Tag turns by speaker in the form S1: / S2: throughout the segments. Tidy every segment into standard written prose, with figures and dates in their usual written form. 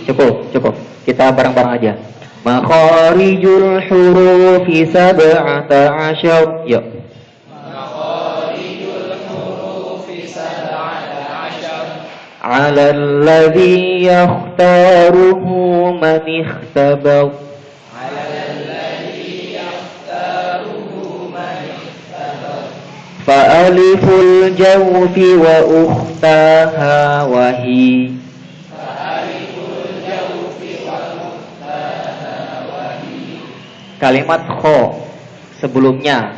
S1: Cukup. Kita bareng-bareng aja. Makharijul hurufi sab'ata asyar. Yuk. Makharijul hurufi sab'ata asyar. 'Ala alladhi yakhtaruhu man ikhtabar. Fa'aliful jawfi wa ukhtaha wahi. Kalimat kho sebelumnya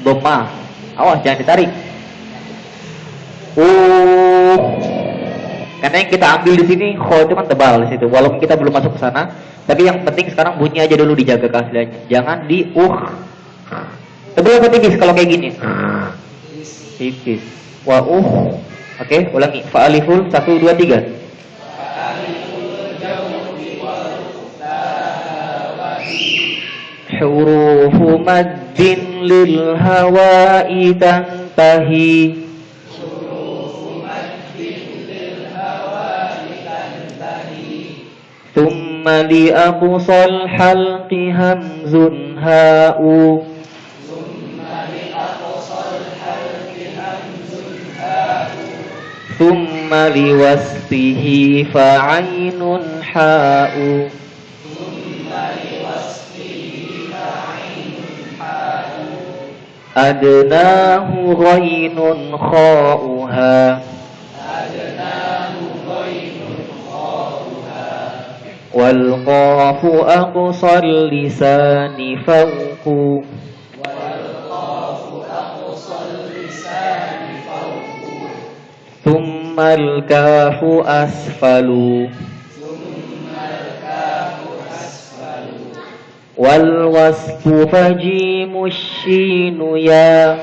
S1: dhamma, awas jangan ditarik. Karena yang kita ambil di sini kho itu kan tebal di situ. Walaupun kita belum masuk ke sana, tapi yang penting sekarang bunyi aja dulu, dijaga keasliannya. Jangan di tebal atau tipis kalau kayak gini? Tipis. Wa Oke, ulangi. Fa'aliful 1 2 3. Hurufu maddin lil hawa'i tantahi. Thumma li aqsal halqi hamzun ha'u. Thumma li wasfihi fa'ainun ha'u. Adnahu ghainun kha'uha. Wal qafu aqsal lisani fawqu. Thumma al-kafu asfalu. Wal wasfu fajimu shinu ya.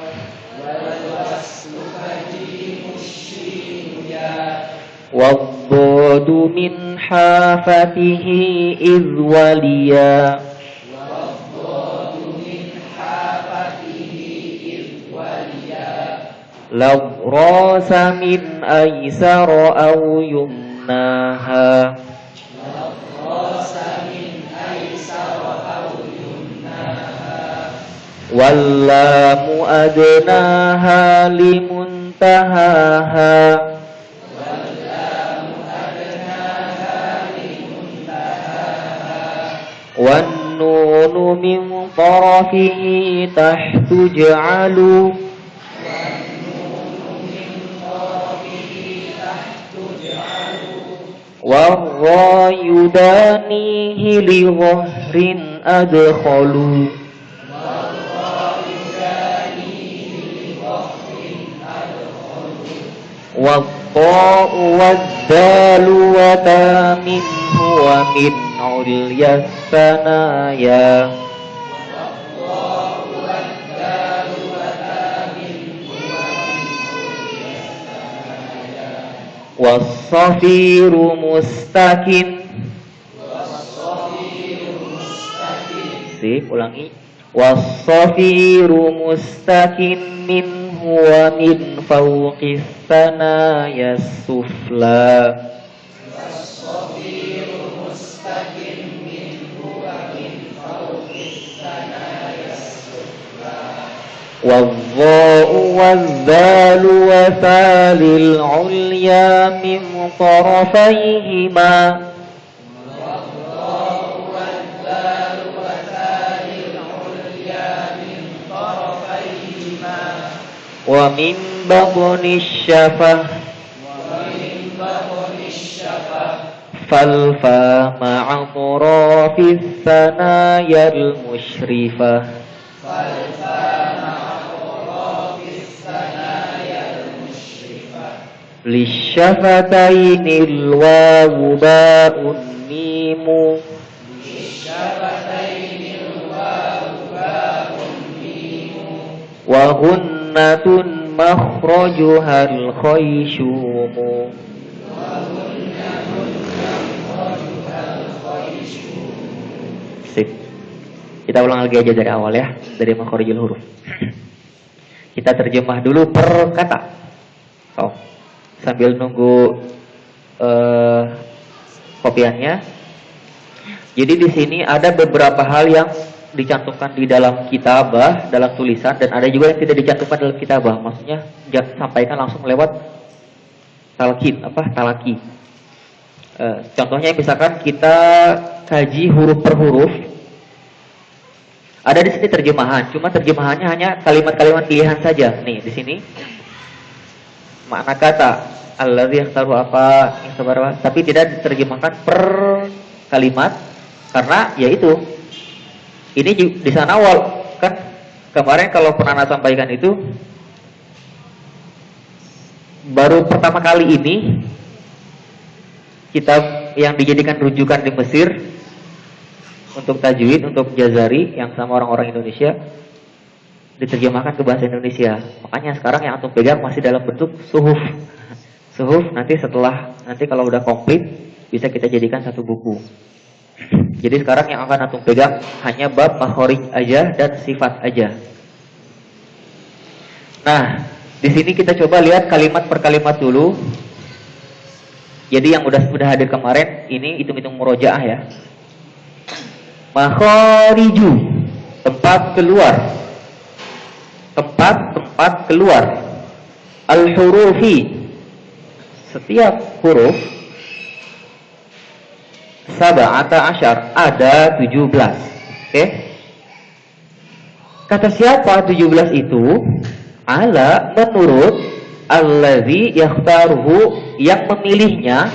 S1: Waddadu min hafatihi idh waliya. Lagrasa min aysara aw yumnaha. Wallamu adnaha limuntahaha. Wan nunu min tarafihi tahtu ja'alu. Warra yudanihi li dhahrin adkhalu. Watta'u waddalu wa ta minhu wa min ulyas sanaya. Was-safiru mustakin. Sip, ulangi. Was-safiru mustakin minhu wa min fawqis sanaya sufla. والضاء والذال وثال العليا من طرفيهما. ومن بطن الشفة. فالفا مع أطراف الثنايا المشرفة. للشفتين الواو باء ميم. وغنة مخرجها الخيشوم. Sip. Kita ulang lagi aja dari awal ya, dari makharijul huruf. Kita terjemah dulu per kata. sambil nunggu kopiannya. Jadi di sini ada beberapa hal yang dicantumkan di dalam kitabah, dalam tulisan, dan ada juga yang tidak dicantumkan dalam kitabah. Maksudnya sampaikan langsung lewat talaki. Contohnya misalkan kita kaji huruf per huruf. Ada di sini terjemahan, cuma terjemahannya hanya kalimat-kalimat pilihan saja. Nih di sini makna kata alladzi yakhtaru apa, tapi tidak diterjemahkan per kalimat karena yaitu ini di sana kan kemarin kalau pernah saya sampaikan itu baru pertama kali ini kitab yang dijadikan rujukan di Mesir untuk tajwid, untuk Jazari yang sama orang-orang Indonesia diterjemahkan ke bahasa Indonesia. Makanya sekarang yang antum pegang masih dalam bentuk suhuf. Suhuf nanti kalau udah komplit bisa kita jadikan satu buku. Jadi sekarang yang akan antum pegang hanya bab makhraj aja dan sifat aja. Nah, di sini kita coba lihat kalimat per kalimat dulu. Jadi yang sudah hadir kemarin ini hitung-hitung murojaah ya. Makhariju, tempat keluar. Tempat keluar. Al-hurufi, setiap huruf. Sab'ata asyar, ada 17. Oke. Kata siapa 17 itu? Ala, menurut allazi yakhtaruhu, yang memilihnya.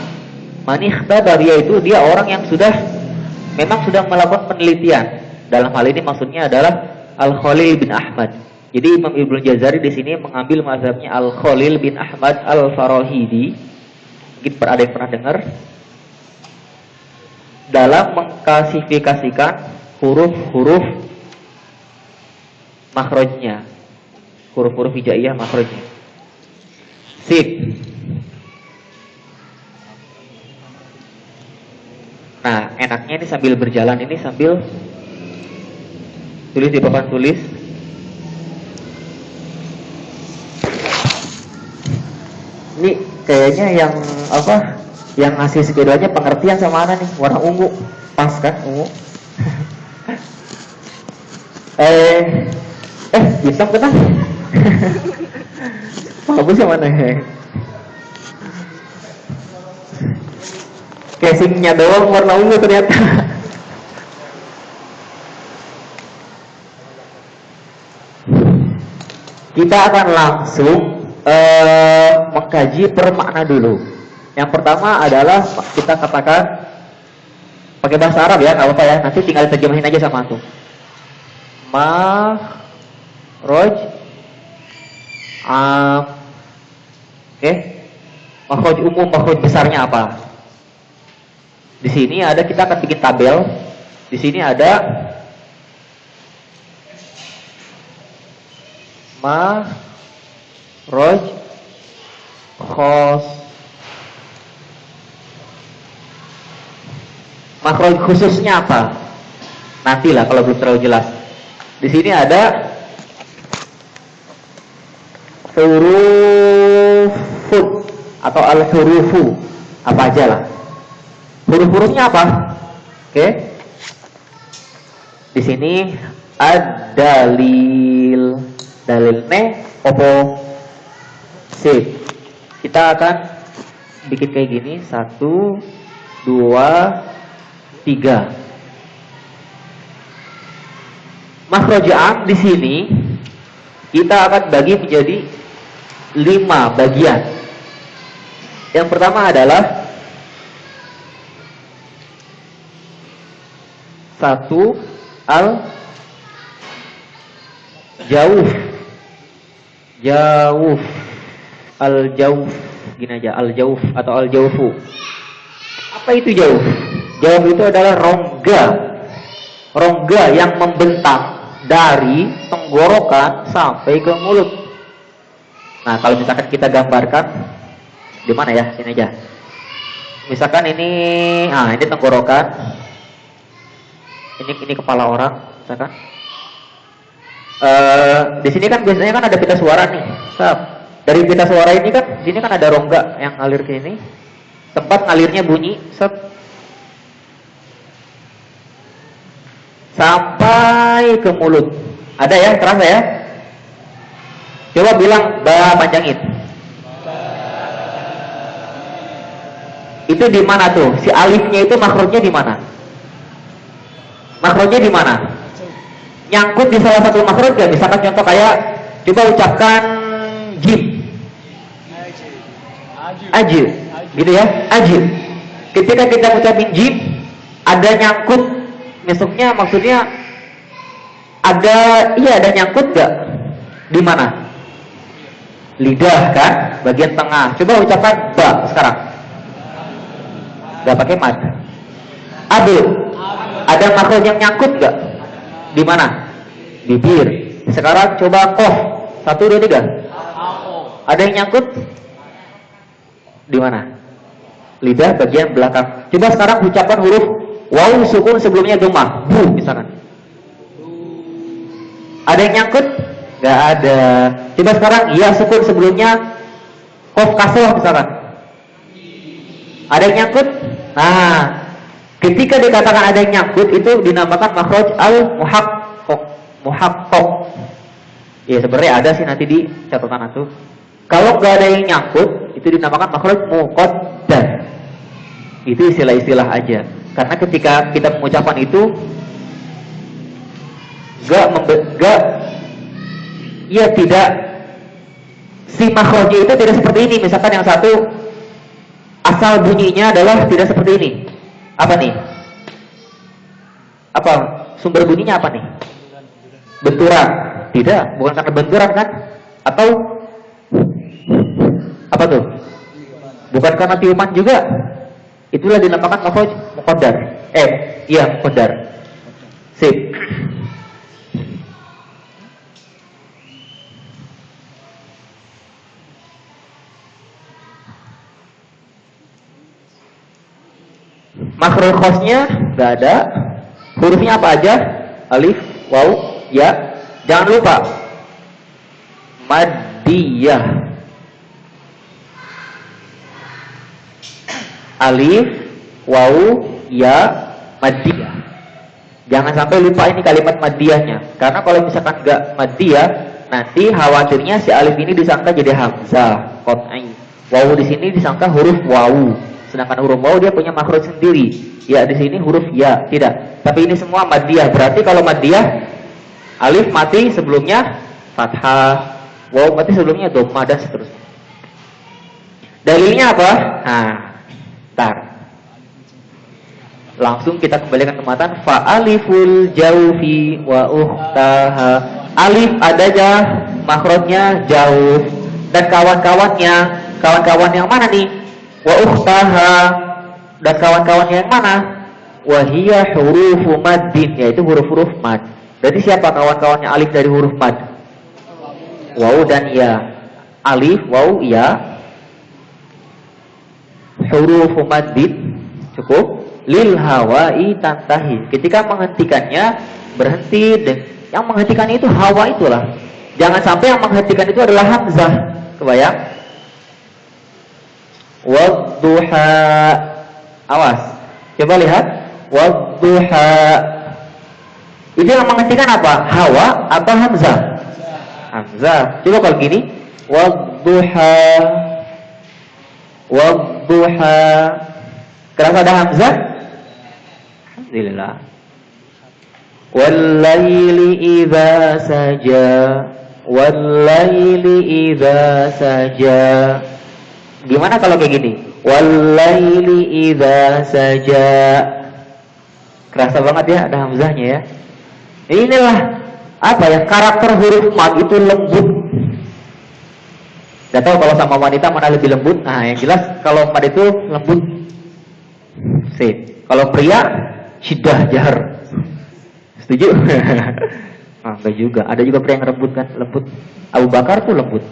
S1: Man ikhtabar, yaitu dia orang yang memang sudah melakukan penelitian. Dalam hal ini maksudnya adalah Al-Khalil bin Ahmad. Jadi Imam Ibnu Jazari di sini mengambil mazhabnya Al-Khalil bin Ahmad Al-Farahidi. Mungkin ada yang pernah dengar. Dalam mengklasifikasikan huruf-huruf makhrajnya. Huruf-huruf hijaiyah makhrajnya. Sip. Nah, enaknya ini sambil berjalan ini sambil tulis di papan tulis. Ini kayaknya yang ngasih sepedanya pengertian sama mana nih? Warna ungu. Pas kan ungu? Hitam kan? Bagus yang mana? Casingnya doang warna ungu ternyata. Kita akan langsung mengkaji per makna dulu. Yang pertama adalah kita katakan pakai bahasa Arab ya, nggak apa-apa ya. Nanti tinggal terjemahin aja sama antum. Makhraj oke. Makhraj umum, makhraj besarnya apa? Di sini kita akan bikin tabel. Di sini ada makhraj khos. Makhraj khususnya apa? Nantilah kalau belum terlalu jelas. Di sini ada hurufun atau al-hurufu, apa aja lah. Huruf-hurufnya apa? Oke. Di sini ad-dalil. Dalilnya opo? Sip. Kita akan bikin kayak gini. 1, 2, 3. Makhraj am di sini kita akan bagi menjadi 5 bagian. Yang pertama adalah 1 al-jawf. Jawf. Al-jawf. Gini aja, al-jawf atau al-jawfu. Apa itu jawf? Jawf itu adalah rongga. Rongga yang membentang dari tenggorokan sampai ke mulut. Nah, kalau misalkan kita gambarkan di mana ya? Sini aja. Misalkan ini tenggorokan. Ini kepala orang, misalkan. Di sini kan biasanya kan ada pita suara nih. Dari pita suara ini kan, sini kan ada rongga yang ngalir ke ini. Tempat ngalirnya bunyi set sampai ke mulut. Ada ya, terasa ya? Coba bilang ba, panjangin. Itu di mana tuh? Si alifnya itu makrojnya di mana? Makrojnya di mana? Nyangkut di salah satu makroj gak? Misalkan contoh kayak coba ucapkan jim. Ajib. Gitu ya? Ajib. Ketika kita ucapin jim, ada nyangkut masuknya, maksudnya ada nyangkut gak? Di mana? Lidah kan, bagian tengah. Coba ucapkan ba sekarang. Gak pakai mad. Abu. Ada makhluk yang nyangkut gak? Di mana? Bibir. Sekarang coba kof. 1, 2, 3. Ada yang nyangkut? Di mana? Lidah bagian belakang. Coba sekarang ucapkan huruf waw sukun sebelumnya dhammah. Bu misalkan. Ada yang nyangkut? Gak ada. Coba sekarang ya sukun sebelumnya kof kasroh misalkan. Ada yang nyangkut? Nah, ketika dikatakan ada yang nyangkut itu dinamakan makhraj al-muhaqqaq. Ya sebenarnya ada sih nanti di catatan itu. Kalau nggak ada yang nyangkut itu dinamakan makhraj muqaddar. Itu istilah-istilah aja. Karena ketika kita mengucapkan itu tidak si makhrajnya itu tidak seperti ini. Misalkan yang satu asal bunyinya adalah tidak seperti ini. Apa nih? Apa sumber bunyinya apa nih? Benturan. Tidak, bukan karena benturan kan? Atau apa tuh? Bukan karena tiupan juga. Itulah dinamakan makhraj muqaddar. Muqaddar. Sip. Makhraj khasnya nggak ada. Hurufnya apa aja? Alif, waw, ya. Jangan lupa maddiyah. Alif, waw, ya, maddiyah. Jangan sampai lupa ini kalimat maddiyahnya. Karena kalau misalkan nggak maddiyah, nanti khawatirnya si alif ini disangka jadi hamzah, qat'i. Waw di sini disangka huruf waw. Sedangkan huruf waw dia punya makhraj sendiri. Ya di sini huruf ya, tidak. Tapi ini semua maddiyah. Berarti kalau maddiyah alif mati sebelumnya fathah, waw mati sebelumnya dhammah dan seterusnya. Dalilnya apa? Nah, tar. Langsung kita kembalikan ke matan fa aliful jaufi wa ukhtaha. Alif adanya makhrajnya jauh dan kawan-kawannya. Kawan-kawan yang mana nih? Wa ukhtaha dan kawan-kawannya yang mana? Wa hiya hurufu maddin, yaitu huruf-huruf mad. Berarti siapa kawan-kawannya alif dari huruf mad? Waw dan ya. Alif, waw, ya. Hurufu maddin cukup. Lil hawai tantahi. Ketika menghentikannya berhenti, dan yang menghentikan itu hawa itulah. Jangan sampai yang menghentikan itu adalah hamzah. Kebayang? Wadduha. Awas. Coba lihat. Wadduha. Itu yang menghentikan apa? Hawa atau hamzah? Hamzah. Coba kalau gini. Wadduha. Wadduha. Kerasa ada hamzah? Alhamdulillah. Wallaili idza saja. Wallaili idza saja. Gimana kalau kayak gini? Wallaili idza saja. Kerasa banget ya ada hamzahnya ya. Inilah apa ya, karakter huruf mad itu lembut. Gak tahu kalau sama wanita mana lebih lembut. Nah yang jelas kalau mad itu lembut. Sip. Kalau pria syiddah jahar. Setuju? Nah, enggak juga. Ada juga pria yang lembut kan? Lembut. Abu Bakar tuh lembut.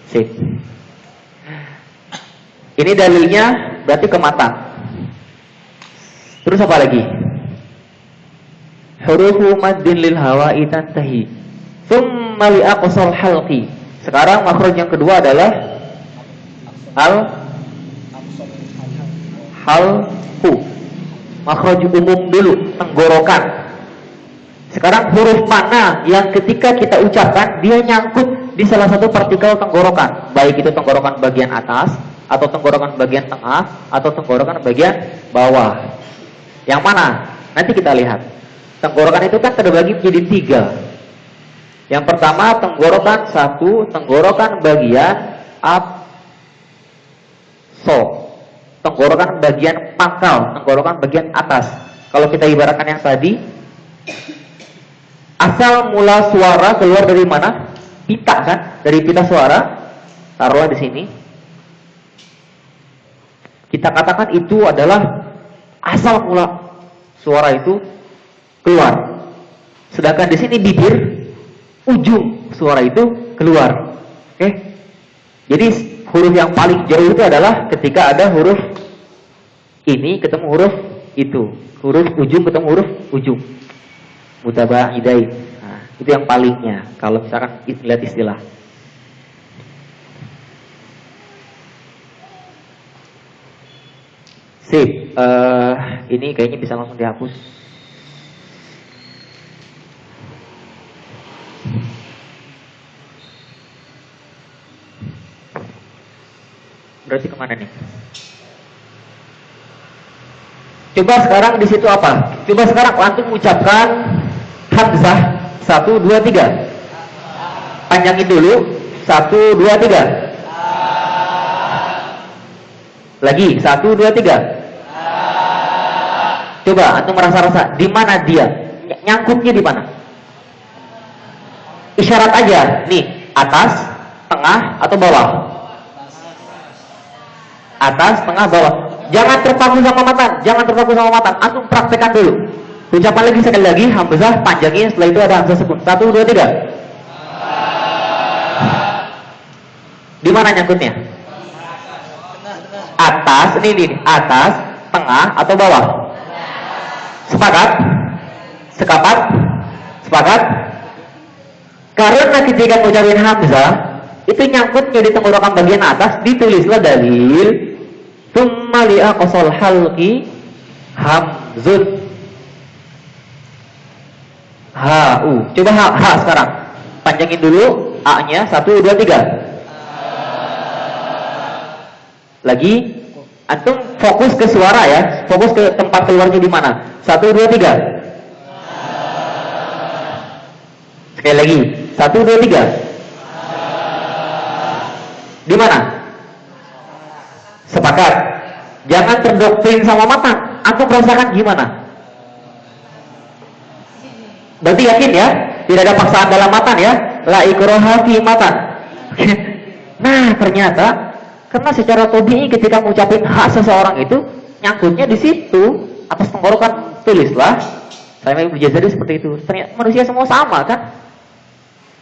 S1: Sip. Ini dalilnya berarti ke mata. Terus apa lagi? Hurufu maddin lil hawa'i tantahi. Tsumma li aqsal halqi. Sekarang makhraj yang kedua adalah halqu. Makhraj umum dulu, tenggorokan. Sekarang huruf mana yang ketika kita ucapkan dia nyangkut di salah satu partikel tenggorokan, baik itu tenggorokan bagian atas atau tenggorokan bagian tengah atau tenggorokan bagian bawah. Yang mana? Nanti kita lihat. Tenggorokan itu kan terbagi menjadi 3. Yang pertama tenggorokan 1, tenggorokan bagian tenggorokan bagian pangkal, tenggorokan bagian atas. Kalau kita ibaratkan yang tadi, asal mula suara keluar dari mana? Pita kan? Dari pita suara. Taruhlah di sini. Kita katakan itu adalah asal mula suara itu keluar. Sedangkan di sini bibir, ujung suara itu keluar. Oke? Jadi huruf yang paling jauh itu adalah ketika ada huruf ini ketemu huruf itu. Huruf ujung ketemu huruf ujung. Mutaba'idain. Nah, itu yang palingnya kalau misalkan lihat istilah. Sip. Ini kayaknya bisa langsung dihapus. Berarti kemana nih? Coba sekarang di situ apa? Coba sekarang antum ucapkan hamzah 1, 2, 3. Panjangin dulu 1, 2, 3. Lagi 1, 2, 3. Coba antum merasa-rasa di mana dia? Nyangkutnya di mana? Isyarat aja. Nih, atas, tengah atau bawah? Atas, tengah, bawah. Jangan terpaku sama matan, jangan terpaku sama matan. Antum praktekkan dulu. Ucapan lagi sekali lagi, hamzah panjangin, setelah itu ada hamzah sukun. 1, 2, 3. Di mana nyangkutnya? Atas, ini atas, tengah atau bawah? Sepakat? Sepakat? Sepakat? Karena ketika mengucapkan hamzah itu nyangkutnya di tenggorokan bagian atas, ditulislah dalil tsumma li aqsal halqi hamzun ha'u. Coba ha sekarang. Panjangin dulu a-nya 1, 2, 3. Lagi antum fokus ke suara ya, fokus ke tempat keluarnya di mana. 1, 2, 3. Sekali lagi. 1, 2, 3. Di mana? Sepakat. Jangan terdoktrin sama matan. Antum merasakan gimana? Berarti yakin ya? Tidak ada paksaan dalam matan ya? La ikraha fi matan. Nah, ternyata karena secara tabii ketika mengucapkan hak seseorang itu nyangkutnya di situ atas tenggorokan, tulislah saya berjazari seperti itu. Ternyata manusia semua sama kan?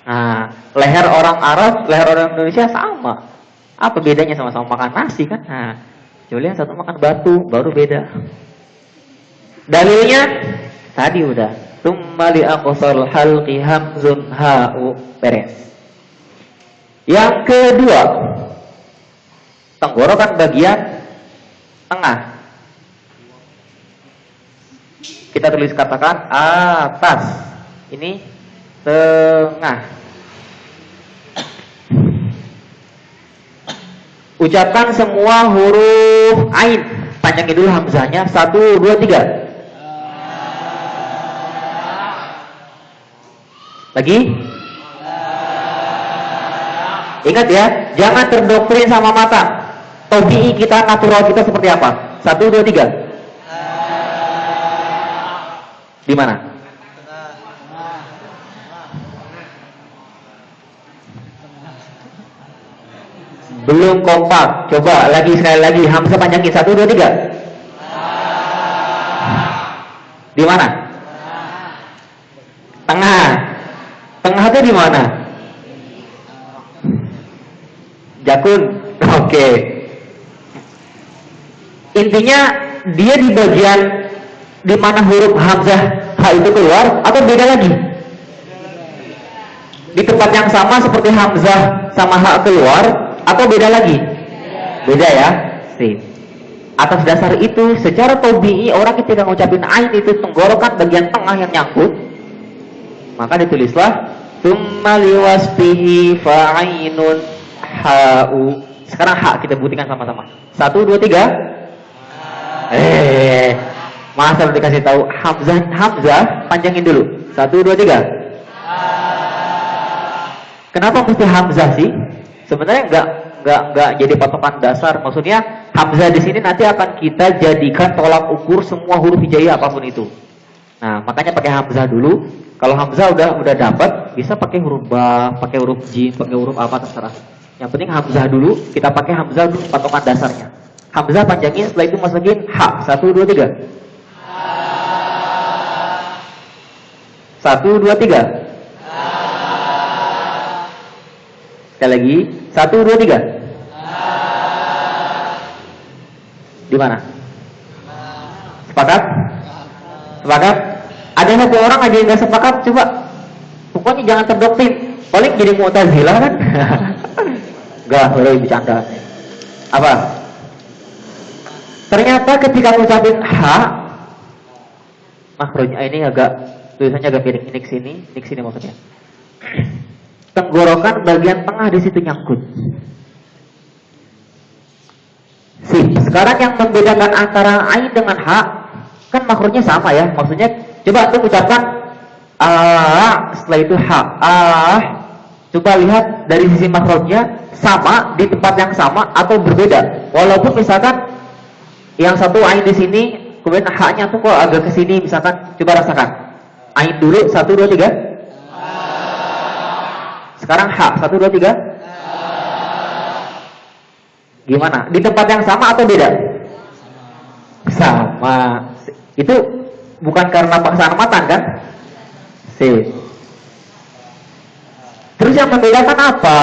S1: Nah, leher orang Arab, leher orang Indonesia sama. Apa bedanya sama-sama makan nasi kan? Nah, kecuali yang satu makan batu, baru beda. Dalilnya tadi udah. Tsumma li aqsal halqi hamzun ha'u. Beres. Yang kedua, tenggorokan bagian tengah. Kita tulis katakan atas. Ini tengah. Ucapkan semua huruf ain. Panjangin dulu hamzahnya 1, 2, 3. Lagi? Ingat ya, jangan terdoktrin sama mata. Tabii kita, natural kita seperti apa? 1, 2, 3. Di mana? Belum kompak. Coba lagi sekali lagi. Hamzah panjangin 1, 2, 3. Di mana? Tengah. Tengah itu di mana? Jakun. Oke. Intinya dia di bagian di mana huruf hamzah ha itu keluar atau beda lagi? di tempat yang sama seperti hamzah sama ha keluar atau beda lagi? Beda ya. Sip. Atas dasar itu, secara tabi'i orang ketika ngucapin ain itu tenggorokan bagian tengah yang nyangkut, maka ditulislah tsumma liwasfihi fa'ainun ha'u. Sekarang hak kita buktikan sama-sama. 1 2 3. Masa lu dikasih tahu hamzah panjangin dulu. 1 2 3. Kenapa mesti hamzah sih? Sebenarnya enggak jadi patokan dasar. Maksudnya hamzah di sini nanti akan kita jadikan tolak ukur semua huruf hijaiyah apapun itu. Nah, makanya pakai hamzah dulu. Kalau hamzah udah dapat, bisa pakai huruf ba, pakai huruf jim, pakai huruf apa terserah. Yang penting hamzah dulu, kita pakai hamzah dulu patokan dasarnya. Hamzah panjangin, setelah itu masukin ha. 1 2 3. 1 2 3. Sekali lagi, 1 2 3. Di mana? Sepakat? Sepakat? Ada satu orang aja yang nggak sepakat, coba. Pokoknya jangan terdoktrin. Paling jadi Mu'tazilah kan? Enggak, boleh bercanda. Apa? Ternyata ketika ngucapin ha, makronya ini agak tulisannya agak miring, ini sini maksudnya. Tenggorokan bagian tengah di situ nyangkut. Sekarang yang membedakan antara ain dengan ha, kan makronya sama ya. Maksudnya coba tuh ucapkan setelah itu ha. Coba lihat dari sisi makronya sama di tempat yang sama atau berbeda. Walaupun misalkan yang satu ain di sini, kemudian ha-nya tuh kok agak ke sini misalkan, coba rasakan. Ain dulu 1 2 3. Sekarang ha 1 2 3. Gimana? Di tempat yang sama atau beda? Sama. Itu bukan karena paksaan matan kan? Sip. Terus yang membedakan apa?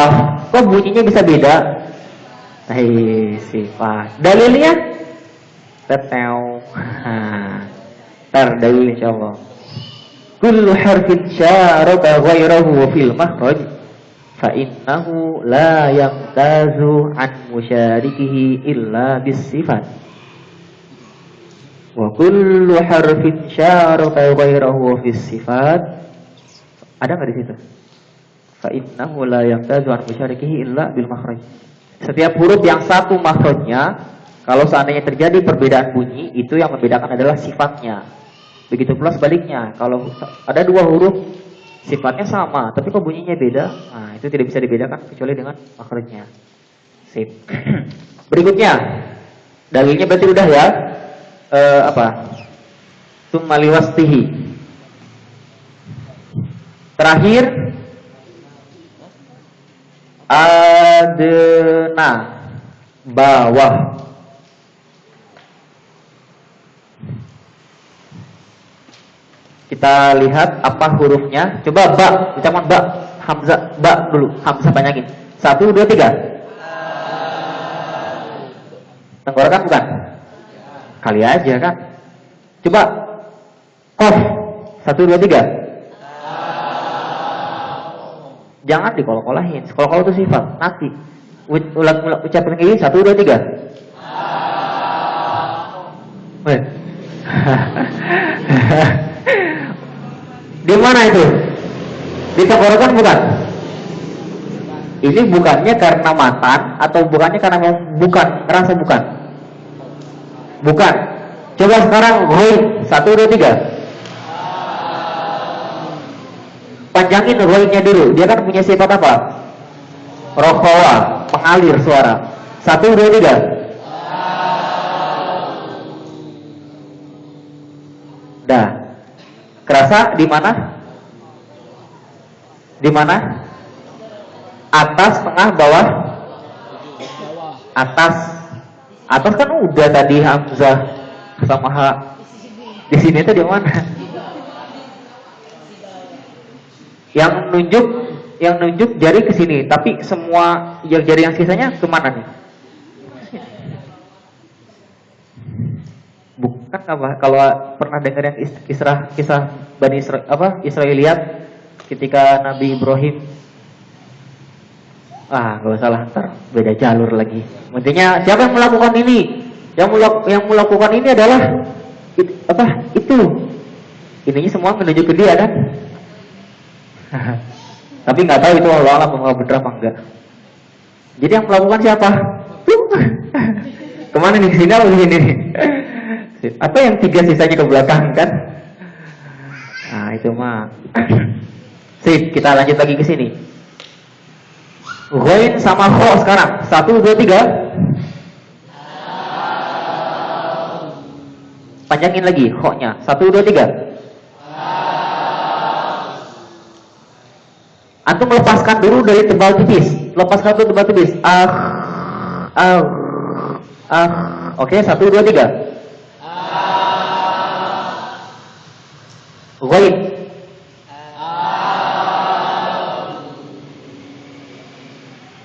S1: Kok bunyinya bisa beda? Sifat. Dalilnya? Teteu. Dalil insyaallah. Kullu harfin syaraka ghairahu fil makhraj fa innahu la yamtazu an musyarikihi illa bis sifat. Wa kullu harfin syaraka ghairahu fis sifat. Ada enggak di situ? Fa innahu la yamtazu an musyarikihi illa bil makhraj. Setiap huruf yang satu makhrajnya, kalau seandainya terjadi perbedaan bunyi, itu yang membedakan adalah sifatnya. Begitu pula sebaliknya, kalau ada dua huruf sifatnya sama, tapi kok bunyinya beda, nah itu tidak bisa dibedakan kecuali dengan makhrajnya. Sip. Berikutnya, dalilnya berarti udah ya. Tsumma liwasfihi. Terakhir, adna, bawah. Kita lihat apa hurufnya. Coba ba, ucapan ba, hamzah, ba dulu, hamzah panjangin. 1 2 3. Tenggorokan bukan? Kali aja kan. Coba qaf 1 2 3. Jangan dikolok-kolahin. Sekolah-kolok itu sifat nanti. Ulang ucapan lagi 1 2 3. Di mana itu? Di tenggorokan bukan? Ini bukannya karena matan atau bukannya karena bukan, rasa bukan? Bukan. Coba sekarang ghaib 1 2 3. Panjangin ghaibnya dulu. Dia kan punya sifat apa? Rokhawa, mengalir suara. 1 2 3. Dah. Kerasa di mana? Di mana? Atas, tengah, bawah? Atas. Atas kan udah tadi hamzah sama ha. Di sini tuh di mana? Yang nunjuk jari ke sini, tapi semua jari yang sisanya kemana nih? Bukan apa? Kalau pernah dengar yang kisah Bani Israiliyat ketika Nabi Ibrahim Gak usah lah, ntar beda jalur lagi. Intinya siapa yang melakukan ini? Yang melakukan ini adalah itu. Ininya semua menuju ke dia kan? Tapi nggak tahu itu Allah alam bener apa enggak. Jadi yang melakukan siapa? Kemana nih, kesini atau kesini nih? Atau yang 3 sisanya ke belakang kan? Nah itu mah. Sip, kita lanjut lagi ke sini. Ghain sama kho sekarang. 1, 2, 3. Panjangin lagi kho-nya. 1, 2, 3. Antum lepaskan dulu dari tebal tipis. Lepaskan dulu tebal tipis. Oke, 1, 2, 3. Ghain.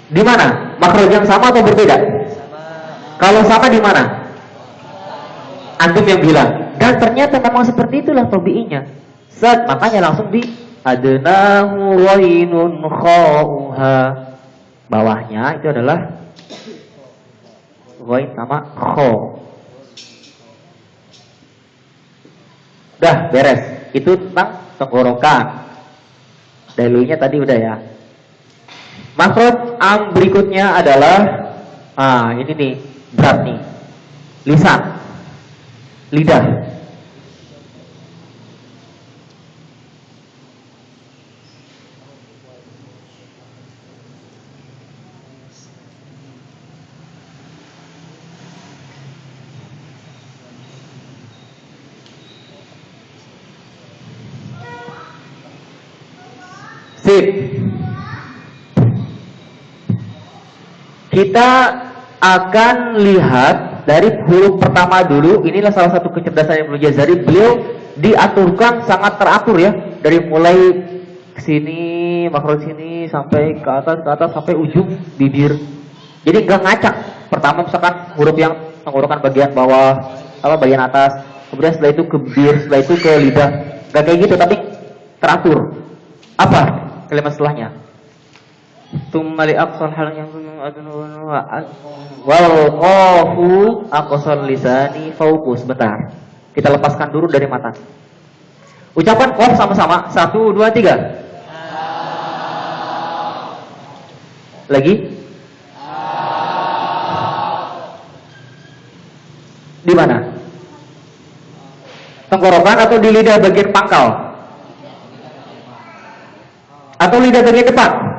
S1: Di mana? Makhraj yang sama atau berbeda? Sama. Kalau sama di mana? Antum yang bilang. Dan ternyata memang seperti itulah tabi'inya. Makanya langsung di adnahu ghainun khauha. Bawahnya itu adalah ghain sama kha. Udah beres. Itu tentang tenggorokan. Dalilnya tadi udah ya. Makhraj am berikutnya adalah ini nih, berat nih. Lisan. Lidah. Sip. Kita akan lihat dari huruf pertama dulu. Inilah salah satu kecerdasan Ibnu Jazari. Beliau diaturkan sangat teratur ya. Dari mulai sini, makhraj sini sampai ke atas sampai ujung bibir. Jadi nggak ngacak. Pertama misalkan huruf yang tenggorokan bagian bawah, bagian atas. Kemudian setelah itu ke bibir, setelah itu ke lidah. Nggak kayak gitu, tapi teratur. Apa kalimat setelahnya? Tumali aqsal hal yang wal qafu aqsal lisani fauqus. Bentar. Kita lepaskan dulu dari mata. Ucapan qaf sama-sama. 1, 2, 3. Lagi. Di mana? Tenggorokan atau di lidah bagian pangkal? Atau lidah bagian depan?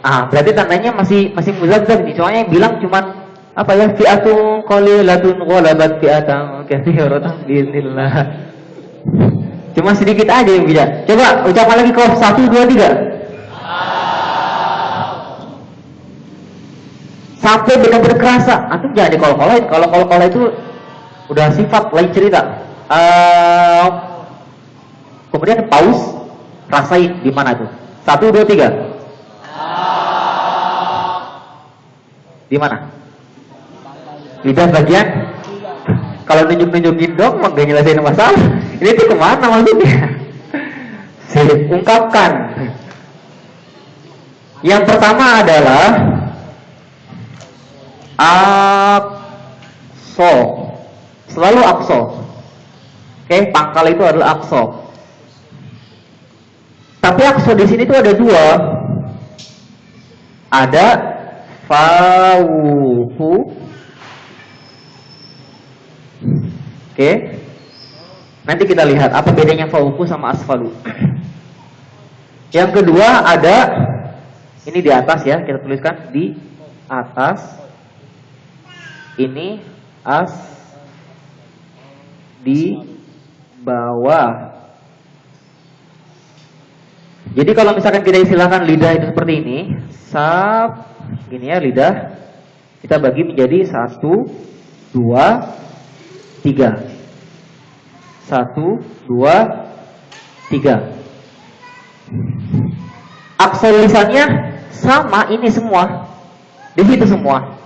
S1: Berarti tandanya masih muzadzab nih. Soalnya yang bilang cuman fi'atun qalilatun ghalabat fi'atan katsiratan biiznillah. Cuma sedikit aja yang bisa. Coba ucapan lagi qaf 1, 2, 3. Sampai benar-benar kerasa. Antum jangan dikol-kolain. Kalau kol-kol itu udah sifat lain cerita. Kemudian paus, rasain di mana tuh? 1, 2, 3. Di mana? Lidah bagian. Kalau nunjuk-nunjukin dong, mau gak nyelesain masalah. Ini tuh kemana maksudnya? Ungkapkan. Yang pertama adalah aqsa. Selalu aqsa. Oke, pangkal itu adalah aqsa. Tapi aqsa di sini tuh ada 2. Ada fauhu. Oke. Nanti kita lihat apa bedanya fauhu sama asfalu. Yang kedua ada ini di atas ya, kita tuliskan di atas. Ini di bawah. Jadi kalau misalkan kita istilahkan lidah itu seperti ini, gini ya lidah, kita bagi menjadi 1, 2, 3. 1, 2, 3. Aksar lisannya sama ini semua. Di situ semua.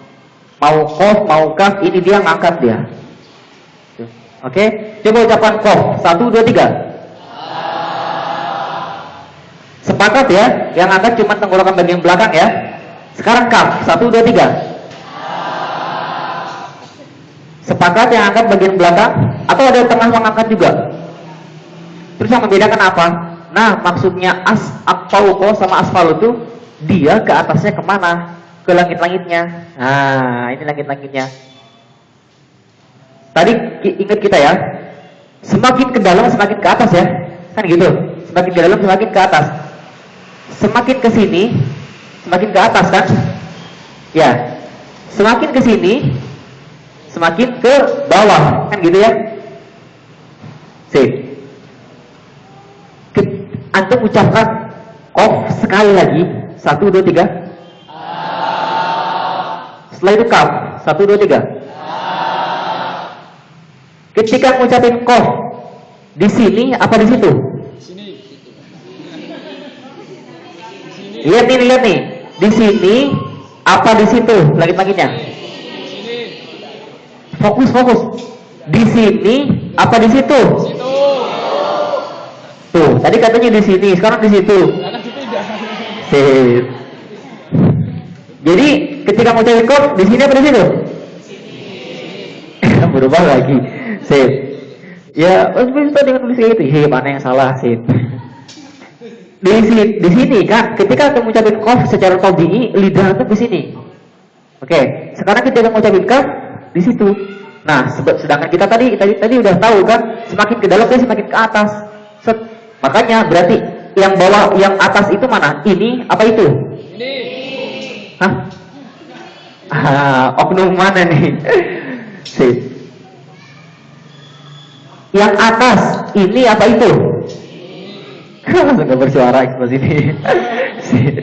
S1: Mau qaf, mau kaf, ini dia ngangkat dia. Oke, coba ucapan qaf. 1, 2, 3. Sepakat ya? Yang angkat cuma tenggorokan bagian belakang ya. Sekarang kaf. 1, 2, 3. Sepakat yang angkat bagian belakang? Atau ada tengah mengangkat juga? Terus yang membedakan apa? Nah, maksudnya fauqa sama asfal itu dia ke atasnya kemana? Ke langit-langitnya. Nah, ini langit-langitnya. Tadi ingat kita ya, semakin ke dalam semakin ke atas ya, kan gitu. Semakin ke dalam semakin ke atas. Semakin ke sini semakin ke atas kan? Ya. Semakin ke sini semakin ke bawah, kan gitu ya. Sip. Antum ucapkan qaf sekali lagi. 1, 2, 3. Setelah itu kaf. 1, 2, 3. Ketika mengucapin qaf di sini apa di situ? Lihat nih. Di sini apa di situ? Langit-langitnya. Fokus. Di sini apa di situ? Tuh, tadi katanya di sini, sekarang di situ. Sip. Jadi ketika mau cari qaf di sini apa di situ? Berubah lagi. Sip. Ya, bisa dengan tulis kayak gitu. Hei, mana yang salah, sip. Di sini kan, ketika kamu ucapin qaf secara tabi'i, lidah itu di sini. Oke, sekarang ketika kamu ucapin kaf di situ. Nah, sedangkan kita tadi udah tahu kan, semakin ke dalam dia semakin ke atas. Set. Makanya berarti yang bawah, yang atas itu mana? Ini apa itu? Ini. Hah? Oknum mana nih? Sip. Yang atas ini apa itu? Langsung gak bersuara ekspresi ini. Sip.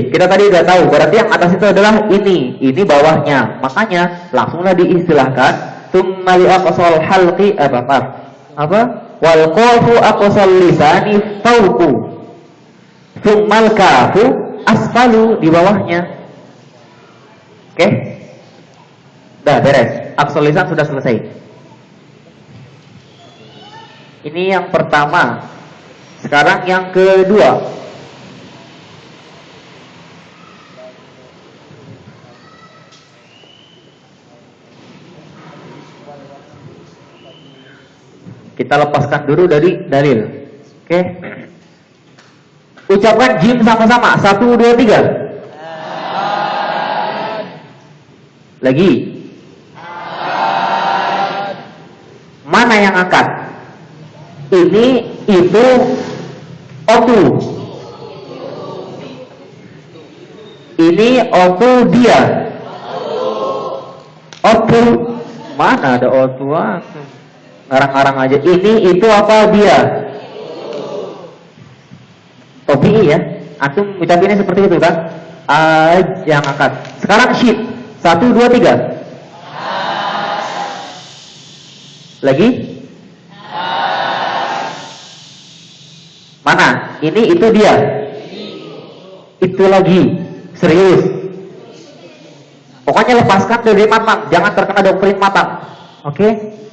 S1: Kita tadi udah tahu, berarti yang atas itu adalah ini bawahnya. Makanya langsunglah diistilahkan tsumma li aqsal halqi apa? Wal qafu aqsal lisani fawqu. Tsummal kafu asfalu, di bawahnya. Oke? Udah beres. Aqsal lisan sudah selesai. Ini yang pertama. Sekarang yang kedua. Kita lepaskan dulu dari dalil. Oke. Ucapkan jim sama-sama. 1, 2, 3. Lagi. Mana yang angkat? Ini, itu, otu. Ini otu dia. Otu. Mana ada otu? Ngarang-ngarang aja. Ini, itu, apa, dia. Topi ya. Antum ucapinnya seperti itu kan? Yang angkat. Sekarang syid. 1, 2, 3. Lagi. Mana? Ini, itu, dia. Itu lagi. Serius. Pokoknya lepaskan dari matang. Jangan terkena doktrin matang. Oke?